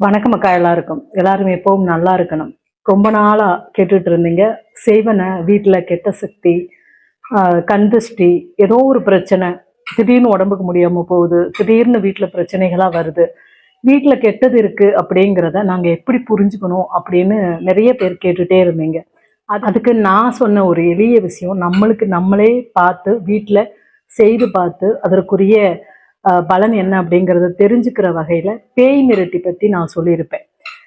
வணக்கம் அக்கா. எல்லாரும் எப்பவும் நல்லா இருக்கணும். ரொம்ப நாளா கேட்டுட்டு இருந்தீங்க. செய்வன வீட்டுல கெட்ட சக்தி, கண் திருஷ்டி, ஏதோ ஒரு பிரச்சனை, திடீர்னு உடம்புக்கு முடியாம போகுது, திடீர்னு வீட்டுல பிரச்சனைகளா வருது, வீட்டுல கெட்டது இருக்கு அப்படிங்கிறத நாங்க எப்படி புரிஞ்சுக்கணும் அப்படின்னு நிறைய பேர் கேட்டுட்டே இருந்தீங்க. அதுக்கு நான் சொன்ன ஒரு எளிய விஷயம், நம்மளுக்கு நம்மளே பார்த்து வீட்டுல செய்து பார்த்து அதற்குரிய பலன் என்ன அப்படிங்கிறத தெரிஞ்சுக்கிற வகையில பேய் மிரட்டி பத்தி நான் சொல்லியிருப்பேன்.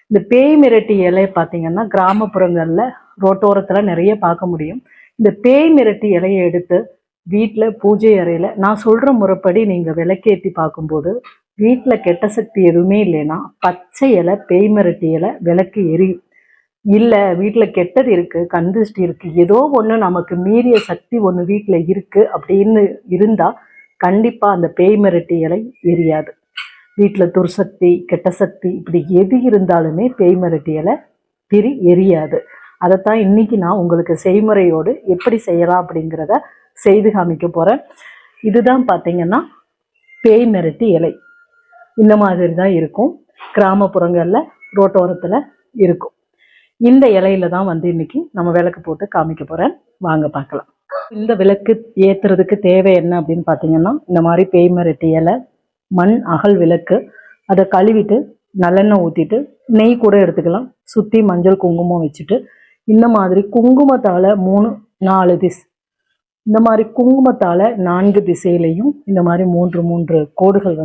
இந்த பேய் மிரட்டி இலை பார்த்தீங்கன்னா கிராமப்புறங்கள்ல ரோட்டோரத்துல நிறைய பார்க்க முடியும். இந்த பேய் மிரட்டி இலையை எடுத்து வீட்டில் பூஜை அறையில நான் சொல்ற முறைப்படி நீங்க விளக்கேற்றி பார்க்கும்போது வீட்டில் கெட்ட சக்தி எதுவுமே இல்லைன்னா பச்சை இலை பேய் மிரட்டி இலை விளக்கு எரியும். இல்லை வீட்டில் கெட்டது இருக்கு, கண் திருஷ்டி இருக்கு, ஏதோ ஒன்று நமக்கு மீறிய சக்தி ஒன்று வீட்டில் இருக்கு அப்படின்னு இருந்தா கண்டிப்பா அந்த பேய் மிரட்டி இலை எரியாது. வீட்டில் துர்சக்தி, கெட்ட சக்தி இப்படி எது இருந்தாலுமே பேய் மிரட்டி இலை எரியாது. அதைத்தான் இன்னைக்கு நான் உங்களுக்கு செய்முறையோடு எப்படி செய்யலாம் அப்படிங்கிறத செய்து காமிக்க போறேன். இதுதான் பார்த்தீங்கன்னா பேய் மிரட்டி இலை. இந்த மாதிரி தான் இருக்கும், கிராமப்புறங்கள்ல ரோட்டோரத்துல இருக்கும். இந்த இலையில தான் இன்னைக்கு நம்ம விளக்கு போட்டு காமிக்க போறேன். வாங்க பார்க்கலாம். இந்த விளக்கு ஏத்துறதுக்கு தேவை என்ன அப்படின்னு பார்த்தீங்கன்னா, இந்த மாதிரி பேய் மிரட்டி இலை, மண் அகல் விளக்கு, அதை கழுவிட்டு நல்லெண்ணெய் ஊற்றிட்டு நெய் கூட எடுத்துக்கலாம், சுற்றி மஞ்சள் குங்குமம் வச்சுட்டு இந்த மாதிரி குங்குமத்தால் 3-4 திசை, இந்த மாதிரி குங்குமத்தால் 4 திசையிலையும் இந்த மாதிரி 3 கோடுகள்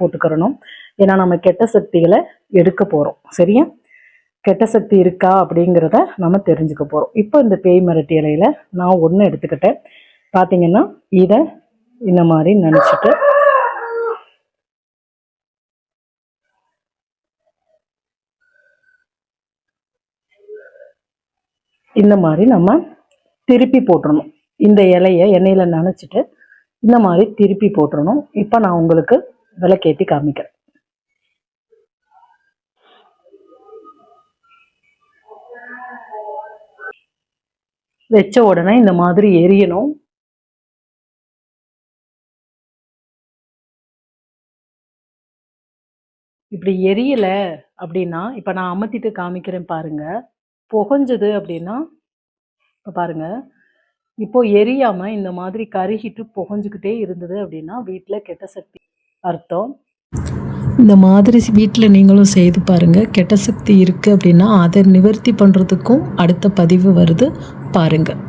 போட்டுக்கிறணும். ஏன்னா நம்ம கெட்ட சக்திகளை எடுக்க போகிறோம். சரியா? கெட்ட சக்தி இருக்கா அப்படிங்கிறத நம்ம தெரிஞ்சுக்க போகிறோம். இப்போ இந்த பேய் மிரட்டி இலையில நான் ஒன்று எடுத்துக்கிட்டேன். பார்த்தீங்கன்னா இதை இந்த மாதிரி நினச்சிட்டு இந்த மாதிரி நம்ம திருப்பி போட்டுடணும். இந்த இலையை எண்ணெயில் நனைச்சிட்டு இந்த மாதிரி திருப்பி போட்டுடணும். இப்போ நான் உங்களுக்கு விளக்கேற்றி காமிக்கிறேன். வச்ச உடனே இந்த மாதிரி எரியணும். இப்படி எரியல அப்படின்னா இப்ப நான் அமர்த்திட்டு காமிக்கிறேன் பாருங்க. புகஞ்சது அப்படின்னா இப்ப பாருங்க, இப்போ எரியாம இந்த மாதிரி கருகிட்டு புகஞ்சுக்கிட்டே இருந்தது அப்படின்னா வீட்டுல கெட்ட சக்தி அர்த்தம். இந்த மாதிரி வீட்டில் நீங்களும் செய்து பாருங்கள். கெட்ட சக்தி இருக்குது அப்படின்னா அதை நிவர்த்தி பண்ணுறதுக்கும் அடுத்த பதிவு வருது பாருங்கள்.